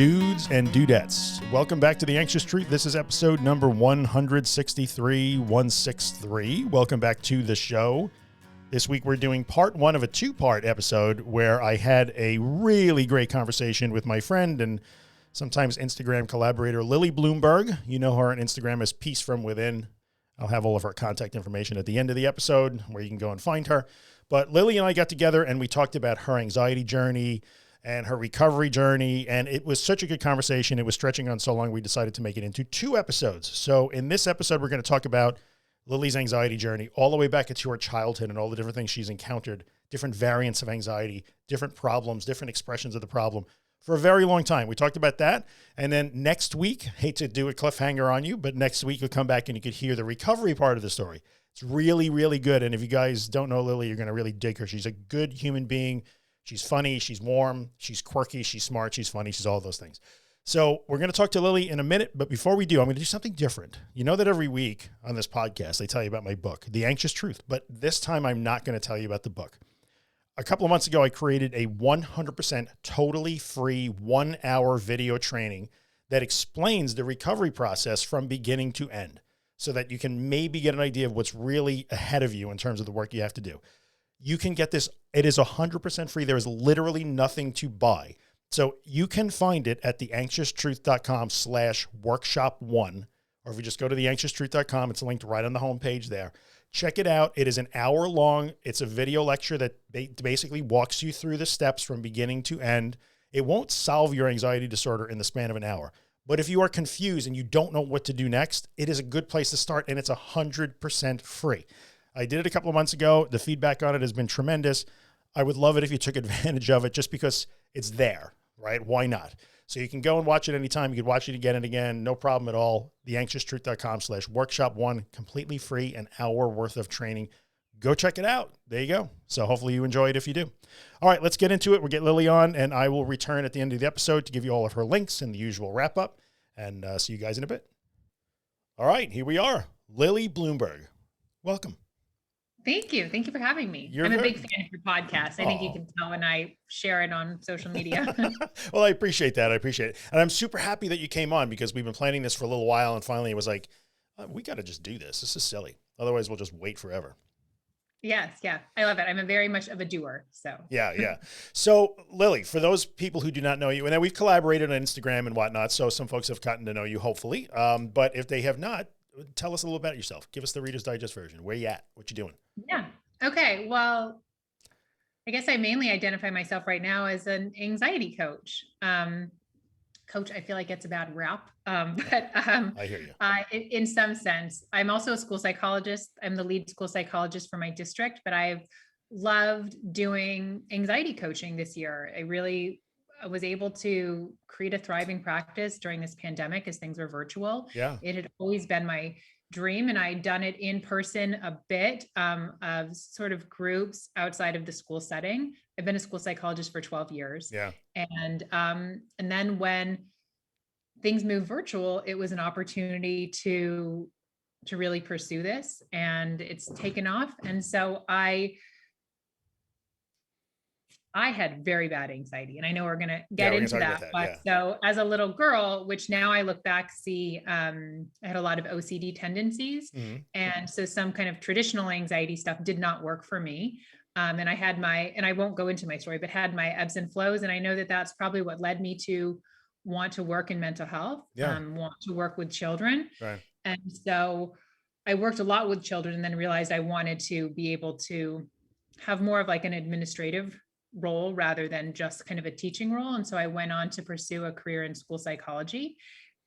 dudes and dudettes. Welcome back to The Anxious Truth. This is episode number 163. Welcome back to the show. This week we're doing part one of a two-part episode where I had a really great conversation with my friend and sometimes Instagram collaborator, Lily Bloomberg. You know her on Instagram as Peace From Within. I'll have all of her contact information at the end of the episode where you can go and find her. But Lily and I got together and we talked about her anxiety journey and her recovery journey. And it was such a good conversation. It was stretching on so long, we decided to make it into two episodes. So in this episode, we're going to talk about Lily's anxiety journey all the way back into her childhood and all the different things she's encountered, different variants of anxiety, different problems, different expressions of the problem for a very long time. We talked about that. And then next week, hate to do a cliffhanger on you, but next week you'll come back and you could hear the recovery part of the story. It's really, really good. And if you guys don't know Lily, you're going to really dig her. She's a good human being. She's funny. She's warm. She's quirky. She's smart. She's funny. She's all those things. So we're going to talk to Lily in a minute. But before we do, I'm going to do something different. You know that every week on this podcast, I tell you about my book, The Anxious Truth. But this time I'm not going to tell you about the book. A couple of months ago, I created a 100% totally free 1-hour video training that explains the recovery process from beginning to end so that you can maybe get an idea of what's really ahead of you in terms of the work you have to do. You can get this. It is 100% free. There is literally nothing to buy. So you can find it at theanxioustruth.com/workshop1, or if you just go to theanxioustruth.com, it's linked right on the homepage there. Check it out. It is an hour long. It's a video lecture that basically walks you through the steps from beginning to end. It won't solve your anxiety disorder in the span of an hour. But if you are confused and you don't know what to do next, it is a good place to start, and it's 100% free. I did it a couple of months ago. The feedback on it has been tremendous. I would love it if you took advantage of it just because it's there, right? Why not? So you can go and watch it anytime. You could watch it again and again. No problem at all. theanxioustruth.com/workshop1, completely free, an hour worth of training. Go check it out. There you go. So hopefully you enjoy it if you do. All right, let's get into it. We'll get Lily on and I will return at the end of the episode to give you all of her links and the usual wrap up, and see you guys in a bit. All right, here we are. Lily Bloomberg. Welcome. Thank you. Thank you for having me. I'm a big fan of your podcast. I think you can tell when I share it on social media. Well, I appreciate that. I appreciate it. And I'm super happy that you came on because we've been planning this for a little while. And finally it was like, we got to just do this. This is silly. Otherwise we'll just wait forever. Yes. Yeah. I love it. I'm a very much of a doer. So yeah. So Lily, for those people who do not know you, and we've collaborated on Instagram and whatnot. So some folks have gotten to know you, hopefully. But if they have not, tell us a little about yourself. Give us the Reader's Digest version. Where you at? What you doing? Yeah. Okay. Well, I guess I mainly identify myself right now as an anxiety coach. Coach, I feel like it's a bad rap. But I hear you. In some sense, I'm also a school psychologist. I'm the lead school psychologist for my district, but I've loved doing anxiety coaching this year. I really was able to create a thriving practice during this pandemic as things were virtual. Yeah. It had always been my dream, and I'd done it in person a bit, of sort of groups outside of the school setting. I've been a school psychologist for 12 years. Yeah. And then when things moved virtual, it was an opportunity to really pursue this, and it's taken off. And so I had very bad anxiety, and I know we're going to get into that. But so as a little girl, which now I look back, see, I had a lot of OCD tendencies. Mm-hmm. And so some kind of traditional anxiety stuff did not work for me. And I had and I won't go into my story, but had my ebbs and flows. And I know that that's probably what led me to want to work in mental health, want to work with children. Right. And so I worked a lot with children and then realized I wanted to be able to have more of like an administrative role rather than just kind of a teaching role. And so I went on to pursue a career in school psychology.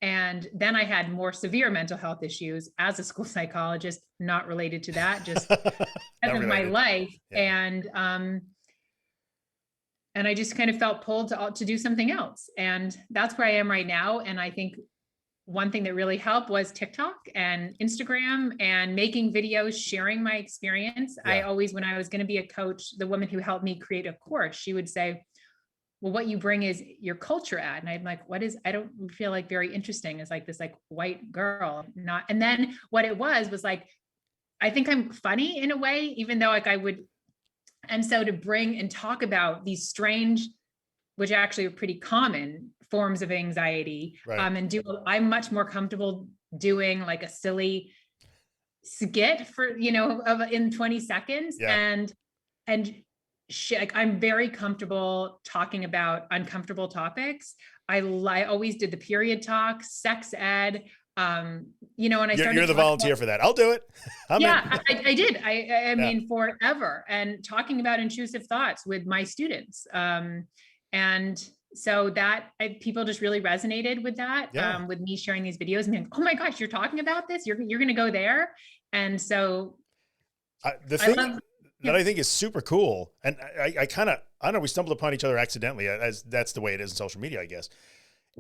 And then I had more severe mental health issues as a school psychologist, not related to that, just because of my life. Yeah. And I just kind of felt pulled to do something else. And that's where I am right now. And I think one thing that really helped was TikTok and Instagram and making videos, sharing my experience. Yeah. I always, when I was going to be a coach, the woman who helped me create a course, she would say, well, what you bring is your culture ad. And I'm like, I don't feel like very interesting as like this like white girl, not. And then what it was like, I think I'm funny in a way, even though like I would. And so to bring and talk about these strange which actually are pretty common forms of anxiety. Right. I'm much more comfortable doing like a silly skit for, in 20 seconds. Yeah. And like, I'm very comfortable talking about uncomfortable topics. I always did the period talk, sex ed, and I started. You're the volunteer for that. I'll do it. I did. I mean, forever, and talking about intrusive thoughts with my students. And so people just really resonated with that, with me sharing these videos and being, oh my gosh, you're talking about this. You're going to go there. And so the thing that I think is super cool, and I don't know, we stumbled upon each other accidentally, as that's the way it is in social media, I guess.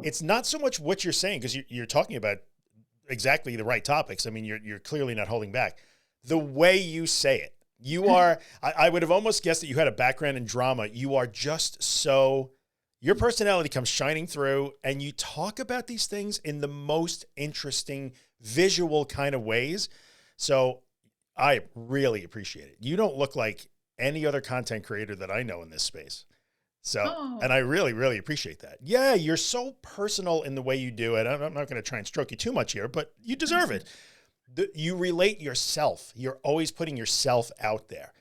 It's not so much what you're saying, because you're talking about exactly the right topics. I mean, you're clearly not holding back. The way you say it, you are, I would have almost guessed that you had a background in drama. You are just so, your personality comes shining through, and you talk about these things in the most interesting visual kind of ways. So I really appreciate it. You don't look like any other content creator that I know in this space. So, and I really, really appreciate that. Yeah, you're so personal in the way you do it. I'm not going to try and stroke you too much here, but you deserve it. You relate yourself. You're always putting yourself out there.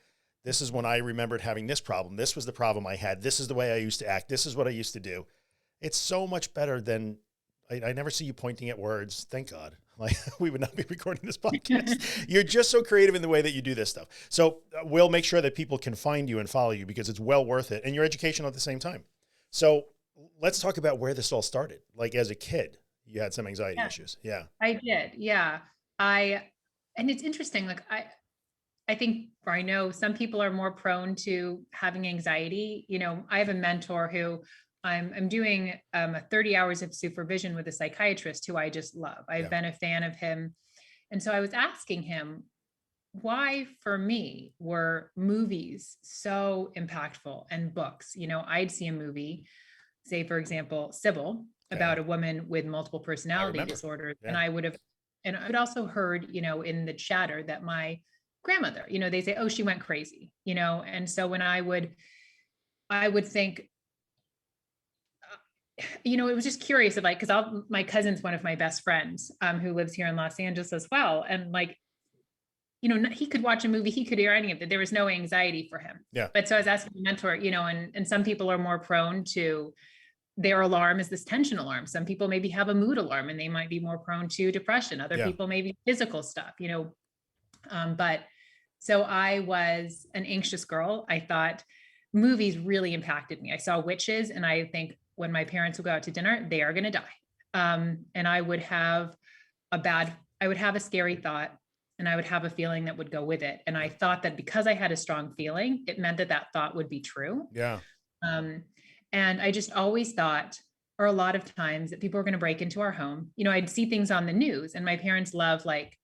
This is when I remembered having this problem. This was the problem I had. This is the way I used to act. This is what I used to do. It's so much better than, I never see you pointing at words. Thank God. Like, we would not be recording this podcast. You're just so creative in the way that you do this stuff. So we'll make sure that people can find you and follow you, because it's well worth it, and you're educational at the same time. So let's talk about where this all started. Like, as a kid, you had some anxiety issues. Yeah, I did. Yeah. And it's interesting. Like, I think, or I know some people are more prone to having anxiety. I have a mentor who I'm doing 30 hours of supervision with a psychiatrist who I just love. I've been a fan of him. And so I was asking him, why for me were movies so impactful, and books? I'd see a movie, say, for example, Sybil, about a woman with multiple personality disorders. And I'd also heard, in the chatter that my grandmother, they say, oh, she went crazy, and so when I would think, it was just curious of, like, because my cousin's one of my best friends, who lives here in Los Angeles as well. And like, he could watch a movie, he could hear any of it. There was no anxiety for him. Yeah. But so I was asking the mentor, and some people are more prone to, their alarm is this tension alarm. Some people maybe have a mood alarm, and they might be more prone to depression. Other people maybe physical stuff, but so I was an anxious girl. I thought movies really impacted me. I saw witches, and I think, when my parents would go out to dinner, they are going to die. And I would have a scary thought, and I would have a feeling that would go with it. And I thought that because I had a strong feeling, it meant that thought would be true. Yeah. And I just always thought, or a lot of times, that people were going to break into our home. I'd see things on the news, and my parents love like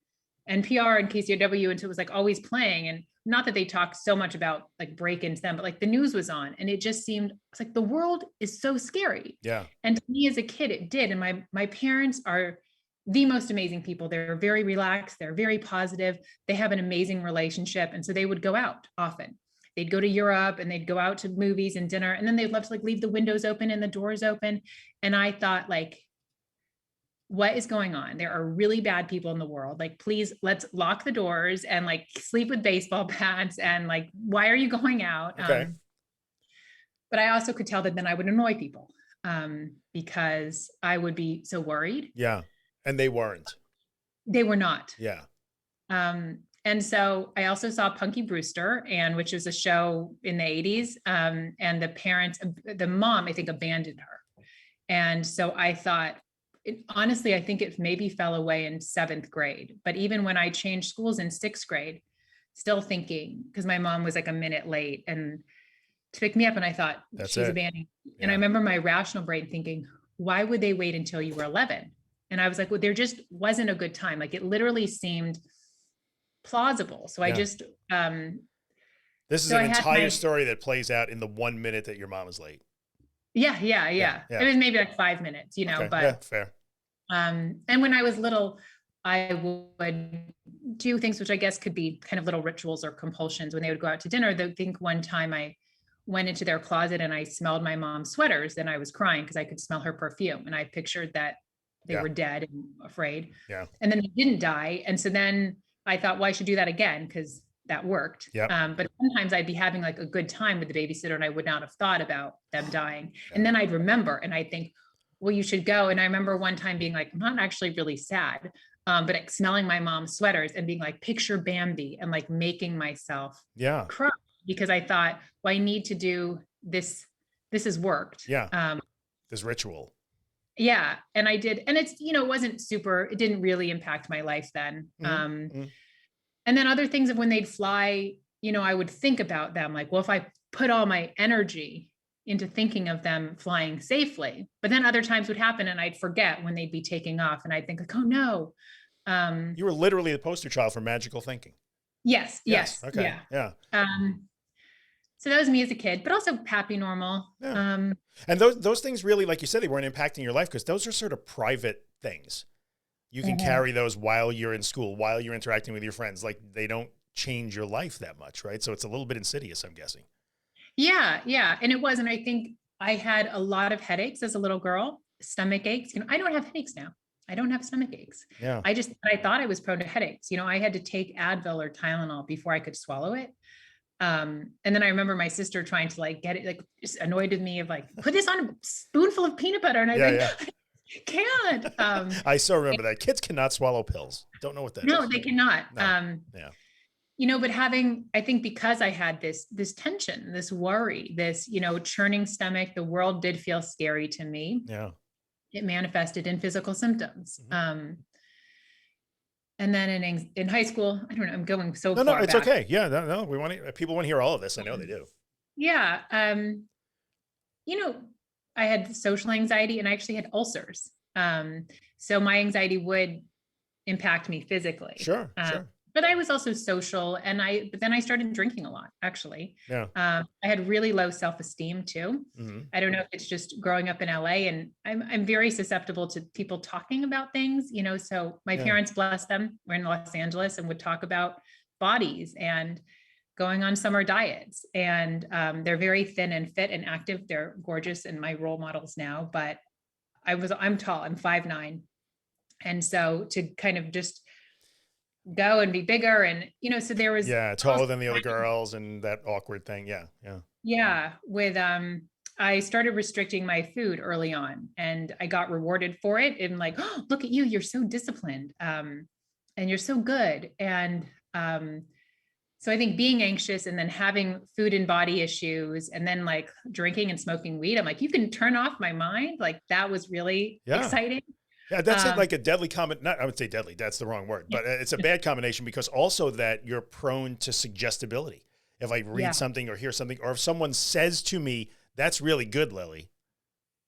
NPR and KCRW. And so it was like always playing, and not that they talked so much about like break-ins then, but like the news was on, and it just seemed, it's like the world is so scary. Yeah. And to me as a kid, it did. And my parents are the most amazing people. They're very relaxed. They're very positive. They have an amazing relationship. And so they would go out often. They'd go to Europe, and they'd go out to movies and dinner. And then they'd love to like leave the windows open and the doors open. And I thought, like, what is going on? There are really bad people in the world. Like, please, let's lock the doors and like sleep with baseball bats. And like, why are you going out? Okay. But I also could tell that then I would annoy people, because I would be so worried. Yeah. And they weren't. They were not. Yeah. And so I also saw Punky Brewster, which was a show in the 80s. And the mom, I think, abandoned her. And so I thought, honestly, I think it maybe fell away in 7th grade. But even when I changed schools in 6th grade, still thinking, because my mom was like a minute late and to pick me up, and I thought, she's abandoning. Yeah. And I remember my rational brain thinking, why would they wait until you were 11? And I was like, well, there just wasn't a good time. Like, it literally seemed plausible. So I just, this is an entire story that plays out in the 1 minute that your mom is late. Yeah. It was maybe like 5 minutes, but fair. And when I was little, I would do things which I guess could be kind of little rituals or compulsions when they would go out to dinner. I think one time I went into their closet and I smelled my mom's sweaters, then I was crying because I could smell her perfume. And I pictured that they were dead and afraid. Yeah. And then they didn't die. And so then I thought, well, I should do that again because that worked. Yeah. But sometimes I'd be having like a good time with the babysitter and I would not have thought about them dying. And then I'd remember and I'd think, well, you should go. And I remember one time being like, I'm not actually really sad, but like smelling my mom's sweaters and being like, picture Bambi and like making myself cry because I thought, well, I need to do this. This has worked. Yeah. This ritual. Yeah. And I did. And it's, it wasn't super, it didn't really impact my life then. And then other things of when they'd fly, I would think about them like, well, if I put all my energy into thinking of them flying safely, but then other times would happen and I'd forget when they'd be taking off and I'd think like, oh no. You were literally the poster child for magical thinking. Yes. Okay. Yeah. So that was me as a kid, but also happy, normal. Yeah. And those things really, like you said, they weren't impacting your life because those are sort of private things. You can carry those while you're in school, while you're interacting with your friends. Like they don't change your life that much, right? So it's a little bit insidious, I'm guessing. Yeah. And it was. And I think I had a lot of headaches as a little girl, stomach aches. I don't have headaches now. I don't have stomach aches. Yeah. I thought I was prone to headaches. I had to take Advil or Tylenol before I could swallow it. And then I remember my sister trying to like get it, like just annoyed with me of like, put this on a spoonful of peanut butter. And I can't. I so remember that kids cannot swallow pills. Don't know what that is. No, they cannot. No. But I think because I had this tension, this worry, this, churning stomach, the world did feel scary to me. Yeah. It manifested in physical symptoms. And then in high school, I don't know, I'm going so far No, it's back. okay. Yeah, no, people want to hear all of this. I know they do. Yeah. I had social anxiety and I actually had ulcers. So my anxiety would impact me physically. Sure. But I was also social but then I started drinking a lot, actually. Yeah. I had really low self-esteem too. Mm-hmm. I don't know if it's just growing up in LA and I'm very susceptible to people talking about things, so my parents, bless them, were in Los Angeles and would talk about bodies and going on summer diets. And they're very thin and fit and active. They're gorgeous and my role models now, but I'm tall, I'm 5'9". And so to kind of just go and be bigger and, so there was. Yeah. Taller than the other girls and that awkward thing. Yeah. Yeah. With, I started restricting my food early on and I got rewarded for it. And like, oh, look at you, you're so disciplined. And you're so good. And, so I think being anxious and then having food and body issues and then like drinking and smoking weed, I'm like, you can turn off my mind. Like that was really exciting. Yeah, that's like a deadly I would say deadly, that's the wrong word, but it's a bad combination because also that you're prone to suggestibility. If I read something or hear something, or if someone says to me, that's really good, Lily,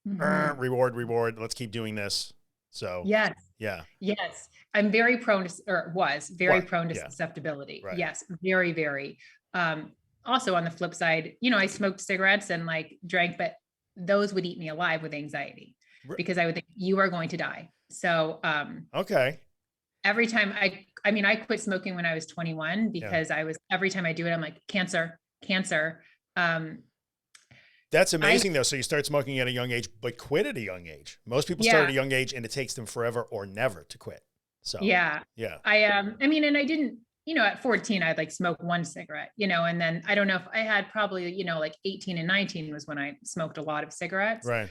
reward, let's keep doing this. So yes. I'm very prone to, or was very prone to susceptibility. Right. Yes, very, very. Also on the flip side, I smoked cigarettes and like drank, but those would eat me alive with anxiety because I would think you are going to die. So, every time I quit smoking when I was 21 because every time I do it, I'm like cancer. That's amazing though. So you start smoking at a young age, but quit at a young age. Most people start at a young age and it takes them forever or never to quit. So yeah. And I didn't, at 14, I'd like smoke one cigarette, and then I don't know if I had probably, like 18 and 19 was when I smoked a lot of cigarettes. Right.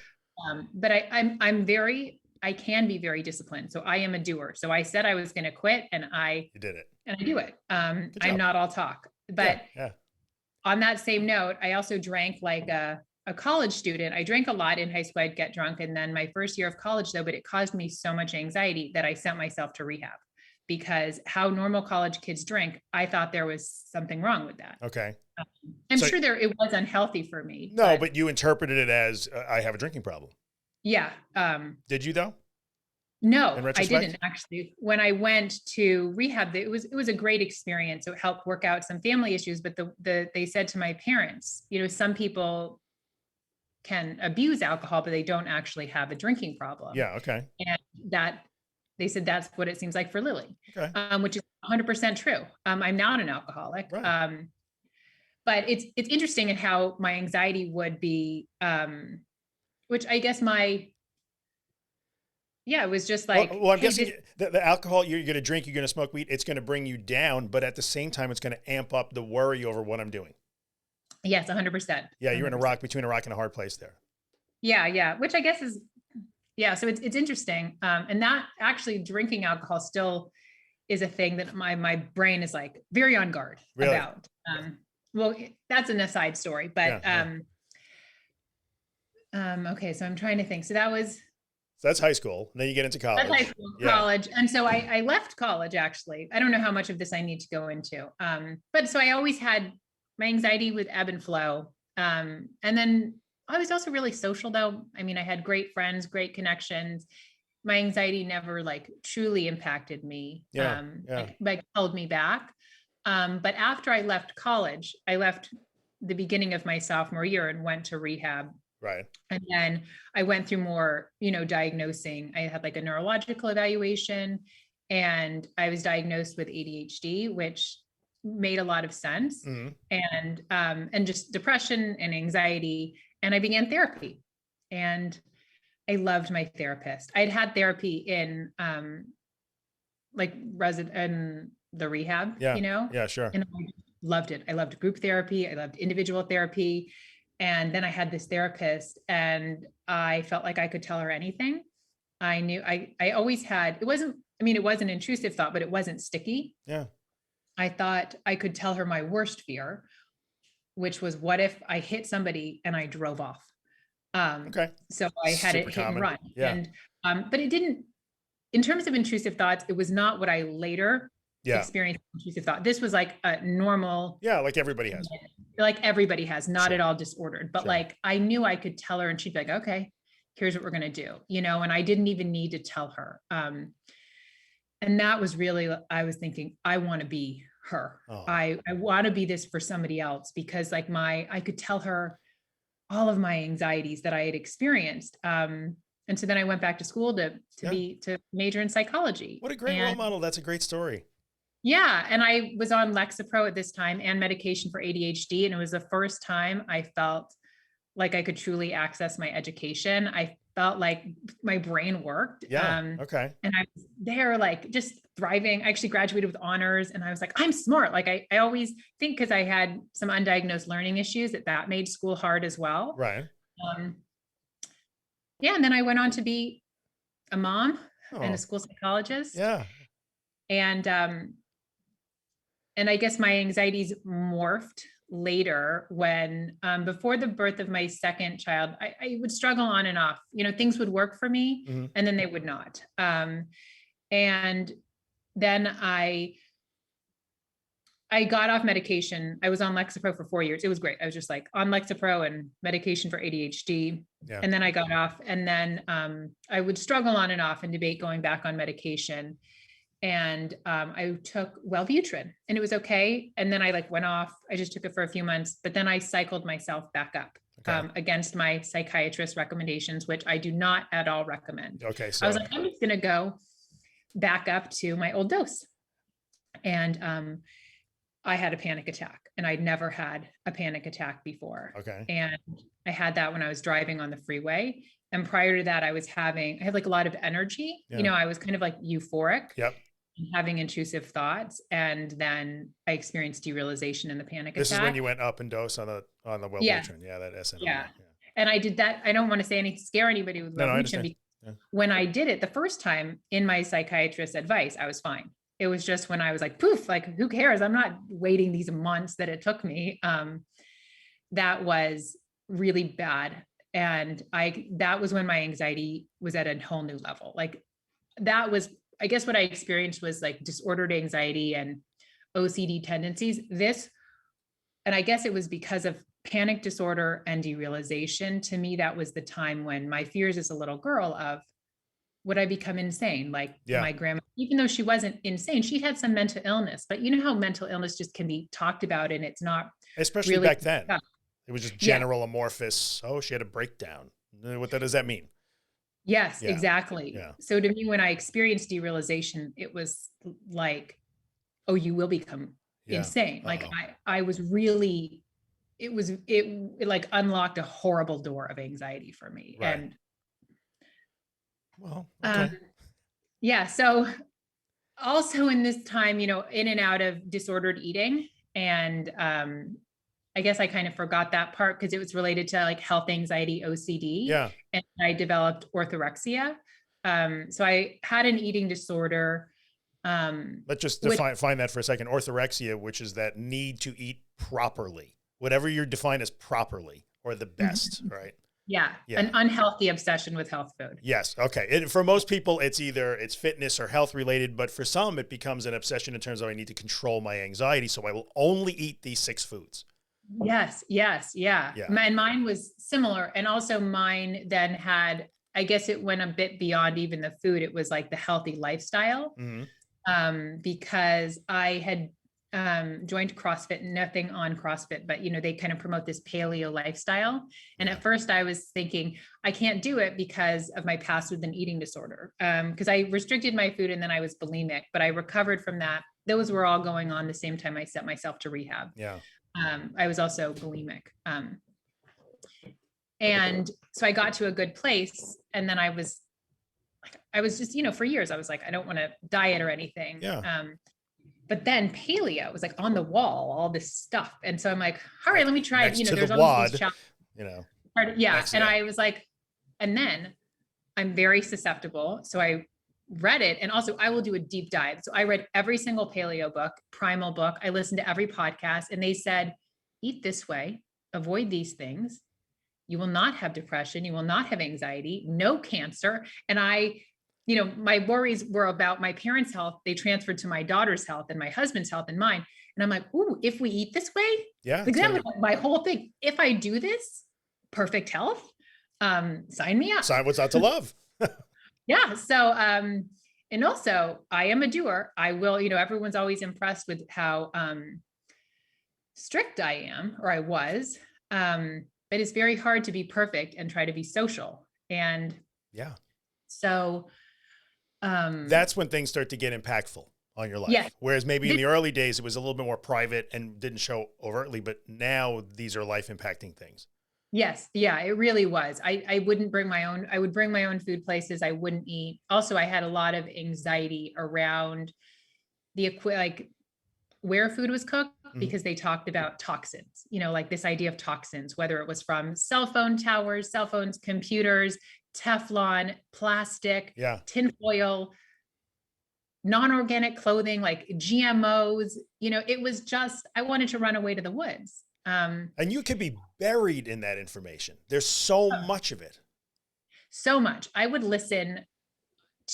But I can be very disciplined. So I am a doer. So I said I was going to quit and you did it. And I do it. I'm not all talk, but on that same note, I also drank like a college student. I drank a lot in high school. I'd get drunk. And then my first year of college though, but it caused me so much anxiety that I sent myself to rehab because how normal college kids drink, I thought there was something wrong with that. Okay. I'm sure it was unhealthy for me. No, but you interpreted it as I have a drinking problem. Yeah. Did you though? No, I didn't actually. When I went to rehab, it was a great experience. It helped work out some family issues, but they said to my parents, some people can abuse alcohol, but they don't actually have a drinking problem. Yeah. Okay. And they said, that's what it seems like for Lily, okay. Which is 100% true. I'm not an alcoholic. Right. but it's interesting in how my anxiety would be, which I guess it was just like, well, I'm hey, guessing the alcohol you're going to drink, you're going to smoke weed, it's going to bring you down, but at the same time, it's going to amp up the worry over what I'm doing. yes, 100%. Yeah. You're between a rock and a hard place there. Yeah. Yeah. Which I guess is, yeah. So it's interesting. And that actually drinking alcohol still is a thing that my brain is like very on guard about. Well, that's an aside story, but, okay. So I'm trying to think. So that's high school. And then you get into college. That's high school, college. And so I left college, actually. I don't know how much of this I need to go into. But so I always had my anxiety with ebb and flow. And then I was also really social, though. I mean, I had great friends, great connections. My anxiety never like truly impacted me, like held me back. But after I left college, I left the beginning of my sophomore year and went to rehab. Right. And then I went through more, diagnosing. I had like a neurological evaluation, and I was diagnosed with ADHD, which made a lot of sense. And just depression and anxiety. And I began therapy, and I loved my therapist. I'd had therapy in in the rehab, Yeah, sure. And I loved it. I loved group therapy. I loved individual therapy. And then I had this therapist, and I felt like I could tell her anything. I knew I always had, it was an intrusive thought, but it wasn't sticky. Yeah. I thought I could tell her my worst fear, which was, what if I hit somebody and I drove off? Okay. So I had it hit and run. Yeah. And, but it didn't, in terms of intrusive thoughts, it was not what I later experienced intrusive thought. This was like a normal. Yeah. Like everybody has. Not at all disordered, but like, I knew I could tell her and she'd be like, okay, here's what we're going to do, and I didn't even need to tell her. And that was really, I was thinking, I want to be her. Oh. I want to be this for somebody else, because like I could tell her all of my anxieties that I had experienced. And so then I went back to school to major in psychology. What a great role model. That's a great story. Yeah. And I was on Lexapro at this time and medication for ADHD. And it was the first time I felt like I could truly access my education. I felt like my brain worked. Yeah. Okay. And I was there, like, just thriving. I actually graduated with honors, and I was like, I'm smart. Like I always think, because I had some undiagnosed learning issues, that made school hard as well. Right. Yeah. And then I went on to be a mom and a school psychologist. Yeah. And I guess my anxieties morphed later when, before the birth of my second child, I would struggle on and off, things would work for me, and then they would not. And then I got off medication. I was on Lexapro for 4 years. It was great. I was just like on Lexapro and medication for ADHD. Yeah. And then I got off, and then I would struggle on and off and debate going back on medication. And I took Wellbutrin, and it was okay. And then I went off. I just took it for a few months, but then I cycled myself back up against my psychiatrist recommendations, which I do not at all recommend. Okay. So I was like, I'm just going to go back up to my old dose. And I had a panic attack, and I'd never had a panic attack before. Okay. And I had that when I was driving on the freeway. And prior to that, I had like a lot of energy. Yeah. I was kind of like euphoric. Yep. Having intrusive thoughts, and then I experienced derealization in the panic attack. This is when you went up in dose on the Wellbutrin. Yeah, that SNRI. Yeah. And I did that. I don't want to say scare anybody with Wellbutrin. When I did it the first time, in my psychiatrist's advice, I was fine. It was just when I was like, poof, like, who cares? I'm not waiting these months that it took me. That was really bad. And that was when my anxiety was at a whole new level. Like, that was, I guess what I experienced was like disordered anxiety and OCD tendencies. And I guess it was because of panic disorder and derealization. To me, that was the time when my fears as a little girl of, would I become insane? Like my grandma, even though she wasn't insane, she had some mental illness, but you know how mental illness just can be talked about, and it's not. Especially really back then. It was just general amorphous. Oh, she had a breakdown. What does that mean? Yes, exactly. Yeah. So to me, when I experienced derealization, it was like, oh, you will become insane. Like I was really it like unlocked a horrible door of anxiety for me. Right. And well, okay. Yeah. So also in this time, in and out of disordered eating. And I guess I kind of forgot that part because it was related to like health anxiety, OCD. Yeah. And I developed orthorexia. So I had an eating disorder. Let's just define that for a second. Orthorexia, which is that need to eat properly, whatever you define as properly or the best, right? Yeah. An unhealthy obsession with health food. Yes. Okay. For most people, it's fitness or health related, but for some, it becomes an obsession in terms of I need to control my anxiety. So I will only eat these 6 foods. Yes. Yeah. And mine was similar. And also mine then had, I guess it went a bit beyond even the food. It was like the healthy lifestyle. Because I had joined CrossFit, nothing on CrossFit, but they kind of promote this paleo lifestyle. And at first I was thinking I can't do it because of my past with an eating disorder. Because I restricted my food and then I was bulimic, but I recovered from that. Those were all going on the same time I set myself to rehab. Yeah. I was also bulimic. And so I got to a good place, and then I was just, for years, I was like, I don't want to diet or anything. Yeah. But then paleo was like on the wall, all this stuff. And so I'm like, all right, let me try it. There's all these Yeah. And I was like, and then I'm very susceptible. So I read it. And also I will do a deep dive. So I read every single paleo book, primal book. I listened to every podcast, and they said, eat this way, avoid these things. You will not have depression. You will not have anxiety, no cancer. And my worries were about my parents' health. They transferred to my daughter's health and my husband's health and mine. And I'm like, ooh, if we eat this way, like that was my whole thing. If I do this, perfect health, sign me up. Sign what's not to love. Yeah. So, and also I am a doer. I will, everyone's always impressed with how strict I am, or I was. But it's very hard to be perfect and try to be social. And so that's when things start to get impactful on your life. Yes. Whereas maybe in the early days, it was a little bit more private and didn't show overtly, but now these are life impacting things. Yes. Yeah, it really was. I wouldn't bring my own, I would bring my own food places. I wouldn't eat. Also, I had a lot of anxiety around where food was cooked, because they talked about toxins, like this idea of toxins, whether it was from cell phone towers, cell phones, computers, Teflon, plastic, tinfoil, non-organic clothing, like GMOs, it was just, I wanted to run away to the woods. And you could be buried in that information. There's so much of it. So much. I would listen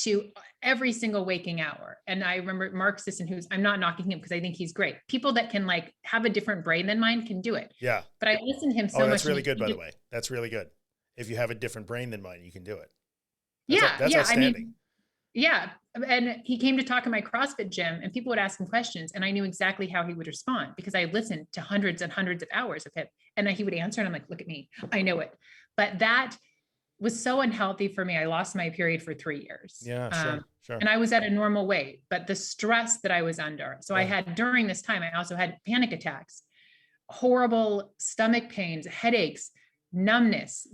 to every single waking hour. And I remember Mark Sisson, I'm not knocking him because I think he's great. People that can like have a different brain than mine can do it. Yeah. But I listened to him so much. That's really good, by the way. That's really good. If you have a different brain than mine, you can do it. That's outstanding. And he came to talk in my CrossFit gym, and people would ask him questions, and I knew exactly how he would respond because I listened to hundreds and hundreds of hours of him, and then he would answer, and I'm like, look at me, I know it. But that was so unhealthy for me. I lost my period for 3 years. Yeah, sure. And I was at a normal weight, but the stress that I was under. So I had, during this time, I also had panic attacks, horrible stomach pains, headaches, numbness,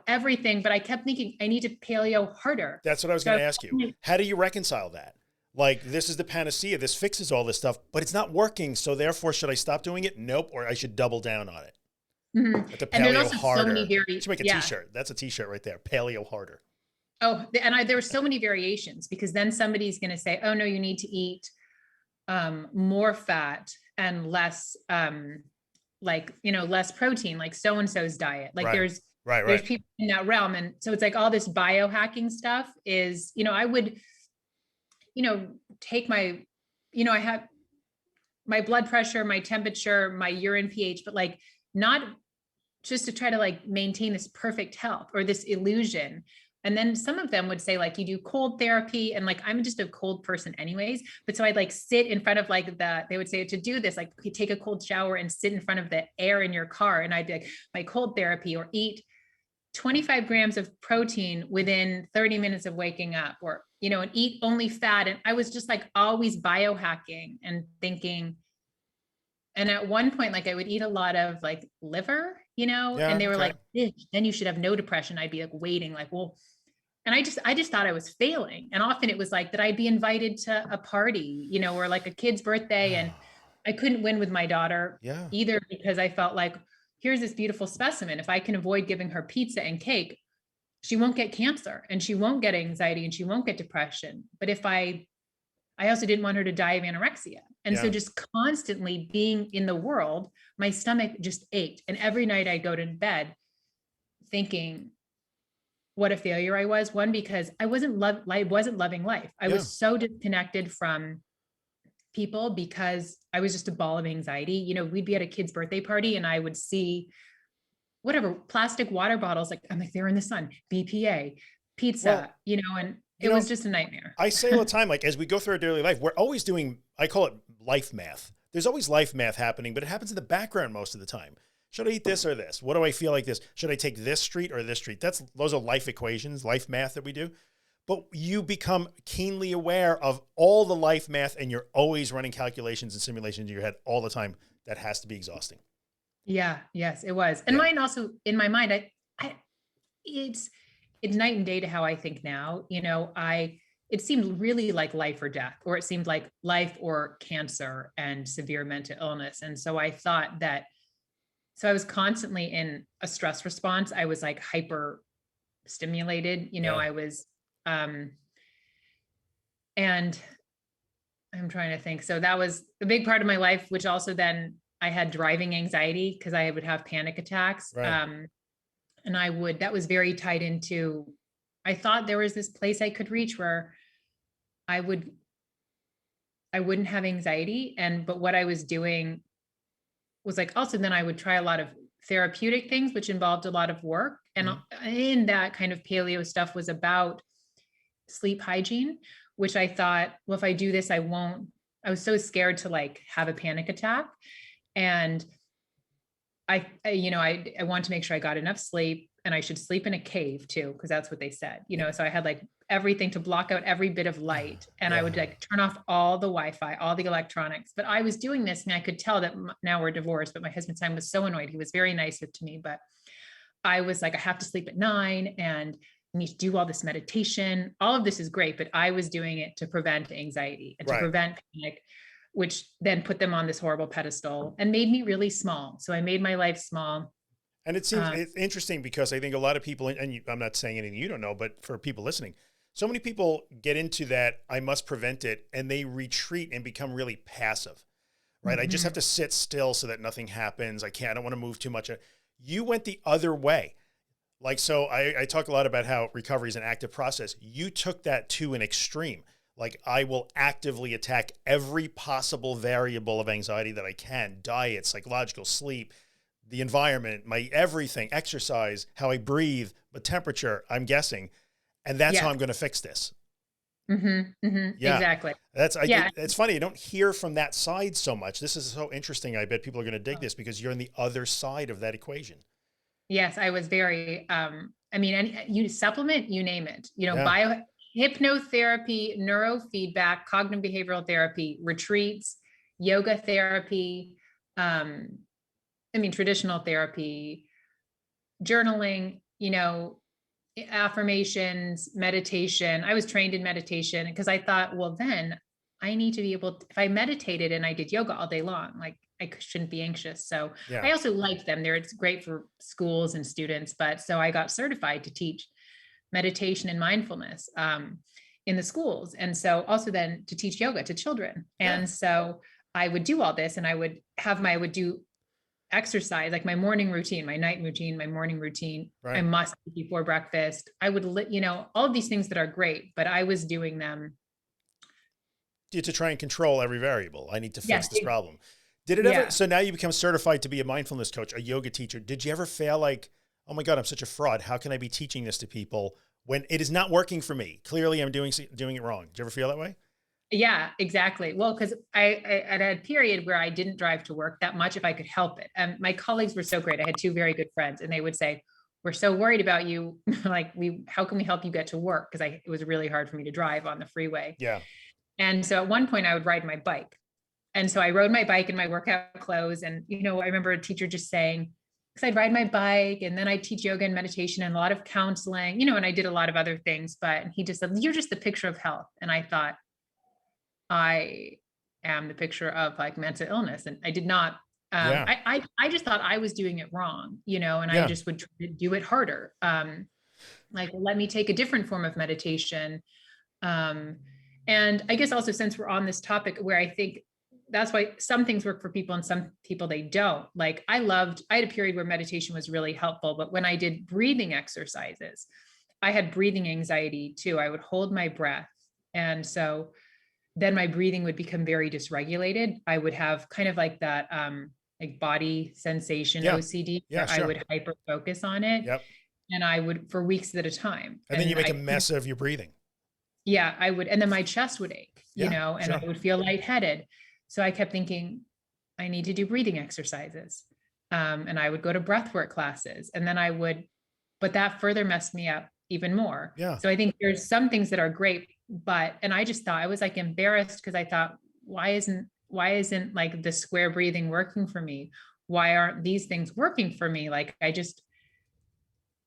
everything. But I kept thinking I need to paleo harder. That's what I was going to ask you. How do you reconcile that? Like, this is the panacea. This fixes all this stuff, but it's not working. So therefore, should I stop doing it? Nope. Or I should double down on it. The paleo harder. You should make a t-shirt. That's a t-shirt right there. Paleo harder. Oh, and there were so many variations, because then somebody's going to say, oh no, you need to eat more fat and less, less protein, like so-and-so's diet. Like there's people in that realm. And so it's like all this biohacking stuff is, I would, take my, I have my blood pressure, my temperature, my urine pH, but like not just to try to like maintain this perfect health or this illusion. And then some of them would say like, you do cold therapy, and like, I'm just a cold person anyways. But so I'd like sit in front of like they would say to do this, like you take a cold shower and sit in front of the air in your car. And I'd be like, my cold therapy, or eat 25 grams of protein within 30 minutes of waking up, or, and eat only fat. And I was just like always biohacking and thinking, And at one point, like I would eat a lot of like liver, Yeah. and they were Okay. like, then you should have no depression. I'd be like waiting, like, well, and I just thought I was failing. And often it was like that I'd be invited to a party, or like a kid's birthday, and I couldn't win with my daughter Yeah. either because I felt like, here's this beautiful specimen. If I can avoid giving her pizza and cake, she won't get cancer and she won't get anxiety and she won't get depression. But if I also didn't want her to die of anorexia. And so Yeah. just constantly being in the world, my stomach just ached. And every night I'd go to bed thinking what a failure I was. One, because I wasn't loving life. I Yeah. was so disconnected from people because I was just a ball of anxiety. We'd be at a kid's birthday party and I would see whatever plastic water bottles, like I'm like, they're in the sun, BPA, Well, pizza, and you it was know, just a nightmare. I say all the time, like as we go through our daily life, we're always doing, I call it life math. There's always life math happening, but it happens in the background most of the time. Should I eat this or this? What do I feel like this? Should I take this street or this street? Those are life equations, life math that we do. But you become keenly aware of all the life math and you're always running calculations and simulations in your head all the time. That has to be exhausting. Yeah, yes, it was. And Yeah. mine also in my mind, it's night and day to how I think now. It seemed really like life or death, or it seemed like life or cancer and severe mental illness. And so I thought that, so I was constantly in a stress response. I was like hyper stimulated, Yeah. I was, and I'm trying to think. So that was a big part of my life, which also then I had driving anxiety because I would have panic attacks. Right. And that was very tied into, I thought there was this place I could reach where I wouldn't have anxiety. But what I was doing was like, also then I would try a lot of therapeutic things, which involved a lot of work. And in that kind of paleo stuff was about sleep hygiene, which I thought, well, if I do this, I was so scared to like have a panic attack. And I want to make sure I got enough sleep, and I should sleep in a cave too, because that's what they said, so I had like everything to block out every bit of light. And I would like turn off all the Wi-Fi, all the electronics. But I was doing this and I could tell that now we're divorced, but my husband Simon was so annoyed. He was very nice to me, but I was like, I have to sleep at 9 and I need to do all this meditation. All of this is great, but I was doing it to prevent anxiety and to prevent panic, which then put them on this horrible pedestal and made me really small. So I made my life small. And it seems it's interesting because I think a lot of people, I'm not saying anything you don't know, but for people listening, so many people get into that, I must prevent it, and they retreat and become really passive, right? I just have to sit still so that nothing happens. I don't want to move too much. You went the other way. Like, so I talk a lot about how recovery is an active process. You took that to an extreme. Like, I will actively attack every possible variable of anxiety that I can: diet, psychological, sleep, the environment, my everything, exercise, how I breathe, the temperature, I'm guessing. And that's how I'm going to fix this. Yeah, exactly. It's funny. You don't hear from that side so much. This is so interesting. I bet people are going to dig this because you're on the other side of that equation. Yes, I was very, and you supplement, you name it, hypnotherapy, neurofeedback, cognitive behavioral therapy, retreats, yoga therapy, traditional therapy, journaling, affirmations, meditation. I was trained in meditation because I thought, well, then I need to be able to, if I meditated and I did yoga all day long, like I shouldn't be anxious. So I also liked them. It's great for schools and students. But so I got certified to teach meditation and mindfulness in the schools. And so also then to teach yoga to children. And so I would do all this, and I would do exercise, like my morning routine, my night routine, my morning routine. I must eat before breakfast. I would, all of these things that are great, but I was doing them to try and control every variable. I need to fix this problem. Did it ever, so now you become certified to be a mindfulness coach, a yoga teacher. Did you ever feel like, oh my God, I'm such a fraud. How can I be teaching this to people when it is not working for me? Clearly I'm doing it wrong. Did you ever feel that way? Yeah, exactly. Well, because I had a period where I didn't drive to work that much if I could help it. And my colleagues were so great. I had 2 very good friends, and they would say, we're so worried about you. Like, how can we help you get to work? Because it was really hard for me to drive on the freeway. Yeah. And so at one point I would ride my bike. And so I rode my bike in my workout clothes. And, I remember a teacher just saying, because I'd ride my bike and then I teach yoga and meditation and a lot of counseling, and I did a lot of other things, but he just said, you're just the picture of health. And I thought, I am the picture of like mental illness. And I did not, I just thought I was doing it wrong, and I just would try to do it harder. Like, let me take a different form of meditation. And I guess also, since we're on this topic, where I think that's why some things work for people and some people they don't. Like I had a period where meditation was really helpful, but when I did breathing exercises, I had breathing anxiety too. I would hold my breath. And so then my breathing would become very dysregulated. I would have kind of like that, like body sensation OCD. Yeah, sure. I would hyper focus on it. Yep. And I would for weeks at a time. And then you make a mess of your breathing. Yeah, I would. And then my chest would ache, and sure. I would feel lightheaded. So I kept thinking, I need to do breathing exercises. And I would go to breathwork classes, and then but that further messed me up even more. Yeah. So I think there's some things that are great, and I just thought, I was like embarrassed because I thought, why isn't like the square breathing working for me? Why aren't these things working for me? Like I just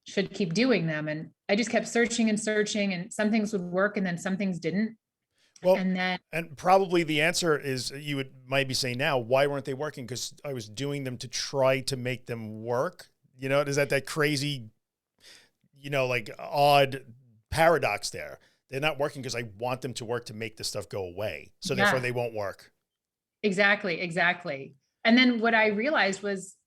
should keep doing them. And I just kept searching and searching, and some things would work and then some things didn't. Well, and probably the answer is might be saying now, why weren't they working? Because I was doing them to try to make them work. Is that crazy, like odd paradox there? They're not working because I want them to work to make this stuff go away. So therefore they won't work. Exactly. And then what I realized was,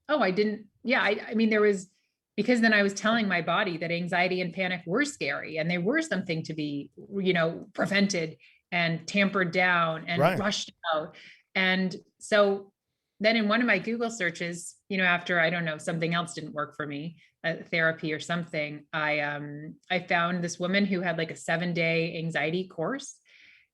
there was, because then I was telling my body that anxiety and panic were scary and they were something to be, prevented and tampered down and rushed out. And so then in one of my Google searches, after, I don't know, something else didn't work for me, therapy or something, I found this woman who had like a 7-day anxiety course,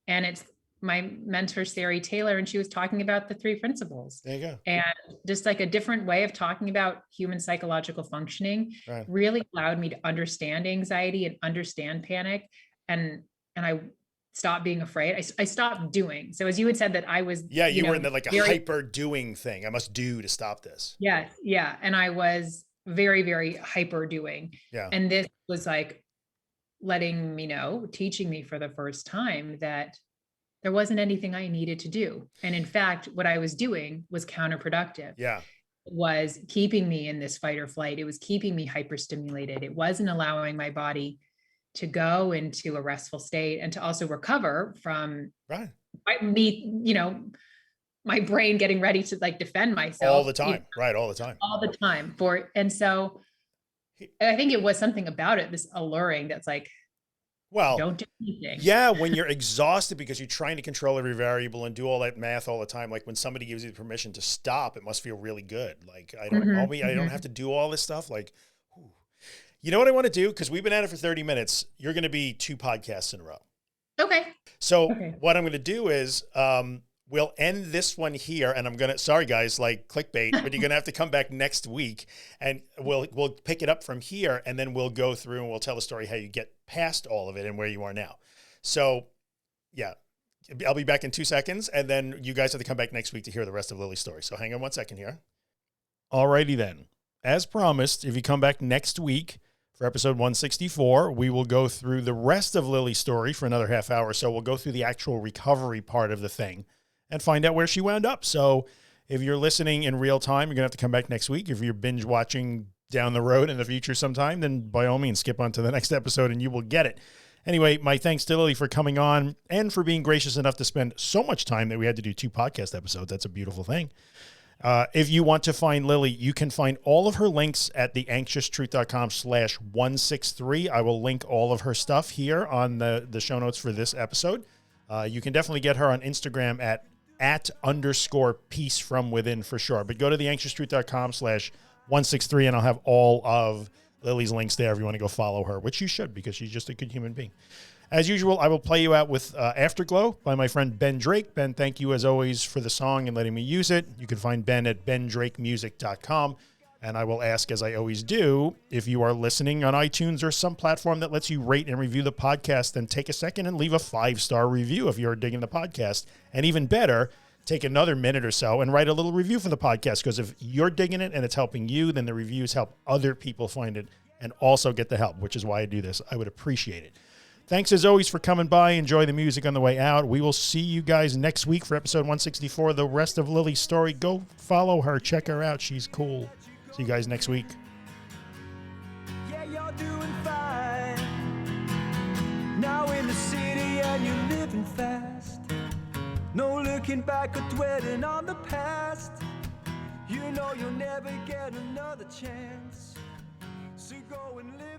and it's my mentor, Sari Taylor, and she was talking about the 3 principles. There you go. And just like a different way of talking about human psychological functioning really allowed me to understand anxiety and understand panic. And I stopped being afraid. I stopped doing. So as you had said that I was, you were in the, like a hyper doing thing. I must do to stop this. Yes. Yeah. And I was very, very hyper doing. Yeah. And this was like letting me know, teaching me for the first time that there wasn't anything I needed to do. And in fact, what I was doing was counterproductive. Yeah. It was keeping me in this fight or flight. It was keeping me hyperstimulated. It wasn't allowing my body to go into a restful state and to also recover from me, my brain getting ready to like defend myself. All the time. All the time. All the time. And so I think it was something about it, this alluring that's like, well, don't do anything. Yeah, when you're exhausted because you're trying to control every variable and do all that math all the time, like when somebody gives you the permission to stop, it must feel really good. Like I don't have to do all this stuff. Like, whew. You know what I want to do? Because we've been at it for 30 minutes. You're going to be 2 podcasts in a row. Okay. So what I'm going to do is we'll end this one here, and sorry guys, like clickbait, but you're going to have to come back next week, and we'll pick it up from here, and then we'll go through and we'll tell the story how you get past all of it and where you are now. So yeah, I'll be back in 2 seconds, and then you guys have to come back next week to hear the rest of Lily's story. So hang on 1 second here. Alrighty then. As promised, if you come back next week for episode 164, we will go through the rest of Lily's story for another half hour. So we'll go through the actual recovery part of the thing and find out where she wound up. So if you're listening in real time, you're going to have to come back next week. If you're binge watching down the road in the future sometime, then by all means, skip on to the next episode and you will get it. Anyway, my thanks to Lily for coming on and for being gracious enough to spend so much time that we had to do 2 podcast episodes. That's a beautiful thing. If you want to find Lily, you can find all of her links at theanxioustruth.com/163. I will link all of her stuff here on the show notes for this episode. You can definitely get her on Instagram at @_peace from within for sure. But go to theanxioustruth.com/163 and I'll have all of Lily's links there if you want to go follow her, which you should because she's just a good human being. As usual, I will play you out with Afterglow by my friend Ben Drake. Ben, thank you as always for the song and letting me use it. You can find Ben at bendrakemusic.com. And I will ask, as I always do, if you are listening on iTunes or some platform that lets you rate and review the podcast, then take a second and leave a 5-star review if you're digging the podcast. And even better, take another minute or so and write a little review for the podcast. Because if you're digging it and it's helping you, then the reviews help other people find it and also get the help, which is why I do this. I would appreciate it. Thanks as always for coming by. Enjoy the music on the way out. We will see you guys next week for episode 164, the rest of Lily's story. Go follow her. Check her out. She's cool. See you guys next week. Yeah, you're doing fine. Now in the city and you're living fast. No looking back or dwelling on the past. You know you'll never get another chance. So go and live.